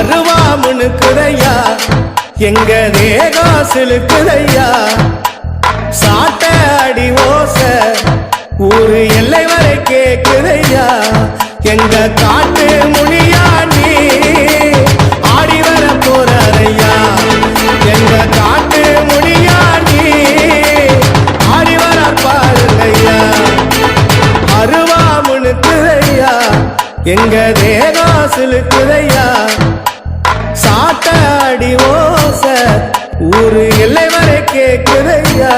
அருவாமுனுக்குதையா எங்க தேகம் சிலுக்குதையா சாட்ட அடி ஓச ஊரு எல்லை வரை கேக்குதையா எங்க காட்டு முனியா நீ ஆடி வர போறையா எங்க காட்டு முனியா நீ ஆடி வர பாருங்கய்யா அருவாமுனுக்குதையா எங்க தேகம் சிலுக்குதையா சாட்ட அடி ஓச ஊரு எல்லை வரை கேக்குதையா